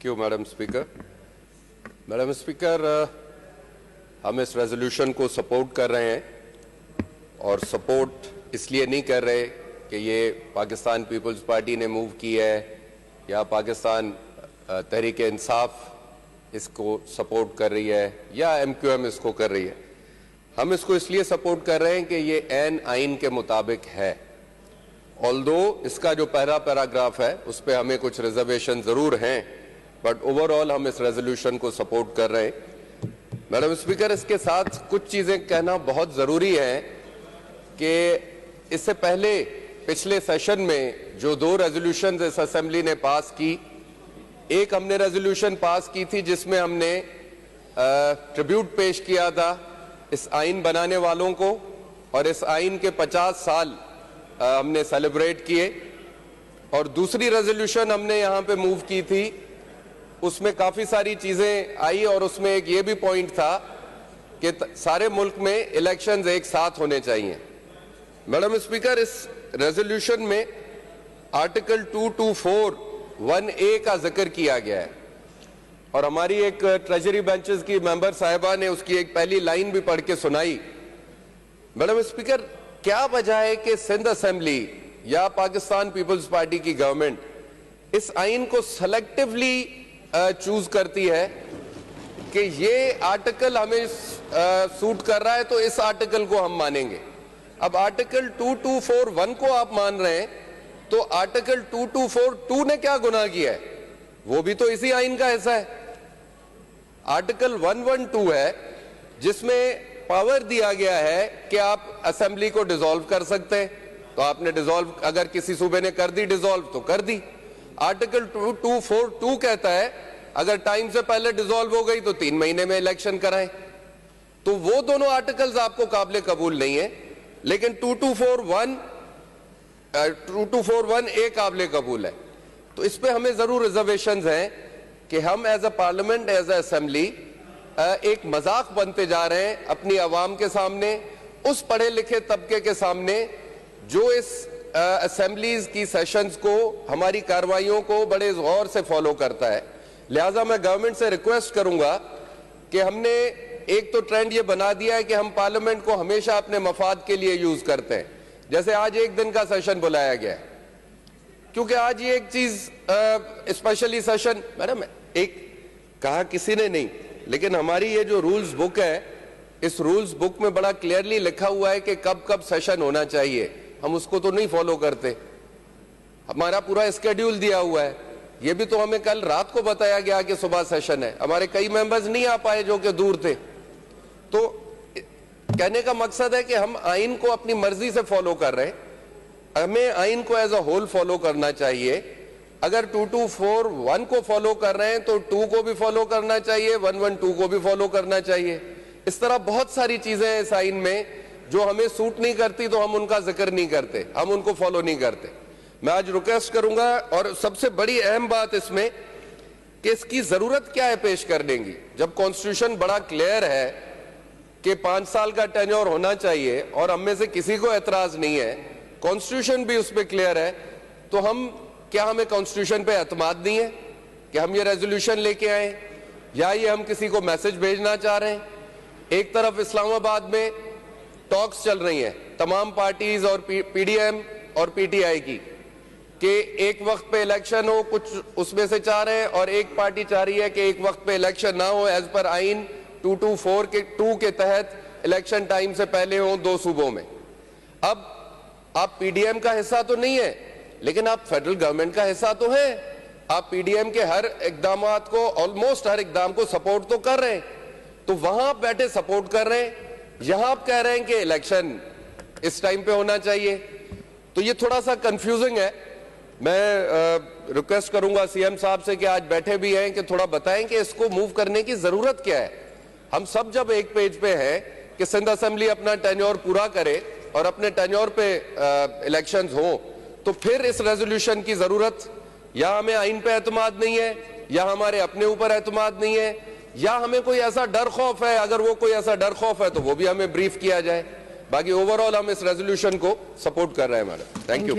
Thank you madam speaker. Madam speaker, हम इस resolution को सपोर्ट कर रहे हैं और सपोर्ट इसलिए नहीं कर रहे कि ये पाकिस्तान पीपल्स पार्टी ने मूव की है या पाकिस्तान तहरीक इंसाफ इसको सपोर्ट कर रही है या MQM इसको कर रही है। हम इसको इसलिए सपोर्ट कर रहे हैं कि ये ऐन आइन के मुताबिक है। ऑल्दो इसका जो पहला पैराग्राफ है उस पर हमें कुछ रिजर्वेशन जरूर हैं, बट ओवरऑल हम इस रेजोल्यूशन को सपोर्ट कर रहे हैं। मैडम स्पीकर, इसके साथ कुछ चीजें कहना बहुत जरूरी है कि इससे पहले पिछले सेशन में जो 2 रेजोल्यूशन इस असेंबली ने पास की, एक हमने रेजोल्यूशन पास की थी जिसमें हमने ट्रिब्यूट पेश किया था इस आइन बनाने वालों को, और इस आइन के 50 साल हमने सेलिब्रेट किए। और दूसरी रेजोल्यूशन हमने यहाँ पे मूव की थी, उसमें काफी सारी चीजें आई और उसमें एक ये भी पॉइंट था कि सारे मुल्क में इलेक्शंस एक साथ होने चाहिए। मैडम स्पीकर, इस रेजोल्यूशन में आर्टिकल 2241A का जिक्र किया गया है और हमारी एक ट्रेजरी बेंचेस की मेंबर साहिबा ने उसकी एक पहली लाइन भी पढ़ के सुनाई। मैडम स्पीकर, क्या वजह है कि सिंध असेंबली या पाकिस्तान पीपल्स पार्टी की गवर्नमेंट इस आइन को सेलेक्टिवली चूज करती है कि ये आर्टिकल हमें सूट कर रहा है तो इस आर्टिकल को हम मानेंगे। अब आर्टिकल 2241 को आप मान रहे हैं तो आर्टिकल 2242 ने क्या गुनाह किया है? वो भी तो इसी आइन का हिस्सा है। आर्टिकल 112 है जिसमें पावर दिया गया है कि आप असेंबली को डिसॉल्व कर सकते हैं, तो आपने डिसॉल्व, अगर किसी सूबे ने कर दी डिसॉल्व तो कर दी। आर्टिकल 2242 कहता है अगर टाइम से पहले डिसॉल्व हो गई तो 3 महीने में इलेक्शन कराएं। तो वो दोनों आर्टिकल्स आपको काबिल कबूल नहीं है, लेकिन 2241A काबिल कबूल है। तो इस पे हमें जरूर रिजर्वेशंस हैं कि हम as a parliament, as a assembly एक मजाक बनते जा रहे हैं अपनी आवाम के सामने, उस पढ़े लिखे तबके के सामने जो इस असेंबलीज की सेशंस को, हमारी कार्रवाइयों को बड़े गौर से फॉलो करता है। लिहाजा मैं गवर्नमेंट से रिक्वेस्ट करूंगा कि हमने एक तो ट्रेंड ये बना दिया है कि हम पार्लियामेंट को हमेशा अपने मफाद के लिए यूज करते हैं। जैसे आज एक दिन का सेशन बुलाया गया है क्योंकि आज ये एक चीज स्पेशली सेशन, मैडम एक कहा किसी ने नहीं, लेकिन हमारी ये जो रूल्स बुक है, इस रूल्स बुक में बड़ा क्लियरली लिखा हुआ है कि कब कब सेशन होना चाहिए। हम उसको तो नहीं फॉलो करते। हमारा पूरा स्केड्यूल दिया हुआ है, ये भी तो हमें कल रात को बताया गया कि सुबह सेशन है। हमारे कई मेंबर्स नहीं आ पाए जो कि दूर थे। तो कहने का मकसद है कि हम आइन को अपनी मर्जी से फॉलो कर रहे हैं, हमें आइन को एज अ होल फॉलो करना चाहिए। अगर 2241 को फॉलो कर रहे हैं तो 2 को भी फॉलो करना चाहिए, 112 को भी फॉलो करना चाहिए। इस तरह बहुत सारी चीजें हैं इस आइन में जो हमें सूट नहीं करती तो हम उनका जिक्र नहीं करते, हम उनको फॉलो नहीं करते। मैं आज रिक्वेस्ट करूंगा, और सबसे बड़ी अहम बात इसमें कि इसकी जरूरत क्या है पेश करने की, जब कॉन्स्टिट्यूशन बड़ा क्लियर है कि 5 साल का टेन्योर होना चाहिए और हम में से किसी को एतराज नहीं है, कॉन्स्टिट्यूशन भी उस पर क्लियर है, तो हम क्या, हमें कॉन्स्टिट्यूशन पे एतमाद नहीं है कि हम ये रेजोल्यूशन लेके आए, या ये हम किसी को मैसेज भेजना चाह रहे हैं? एक तरफ इस्लामाबाद में टॉक्स चल रही हैं तमाम पार्टीज और PDM और PTI की कि एक वक्त पे इलेक्शन हो, कुछ उसमें से चाह रहे हैं, और एक पार्टी चाह रही है कि एक वक्त पे इलेक्शन ना हो, एज पर आइन 224 के तहत इलेक्शन टाइम से पहले हो 2 सूबों में। अब आप PDM का हिस्सा तो नहीं है, लेकिन आप फेडरल गवर्नमेंट का हिस्सा तो है। आप PDM के हर इकदाम को, ऑलमोस्ट हर इकदाम को सपोर्ट तो कर रहे हैं, तो वहां आप बैठे सपोर्ट कर रहे हैं, यहां आप कह रहे हैं कि इलेक्शन इस टाइम पे होना चाहिए। तो ये थोड़ा सा कंफ्यूजिंग है। मैं रिक्वेस्ट करूंगा CM साहब से कि आज बैठे भी हैं कि थोड़ा बताएं कि इसको मूव करने की जरूरत क्या है। हम सब जब एक पेज पे हैं कि सिंध असेंबली अपना टेन्योर पूरा करे और अपने टेन्योर पे इलेक्शंस हो, तो फिर इस रेजोल्यूशन की जरूरत, या हमें आइन पे एतमाद नहीं है, या हमारे अपने ऊपर एतमाद नहीं है, या हमें कोई ऐसा डर खौफ है। अगर वो कोई ऐसा डर खौफ है तो वो भी हमें ब्रीफ किया जाए। बाकी ओवरऑल हम इस रेजोल्यूशन को सपोर्ट कर रहे हैं मैडम। Thank you.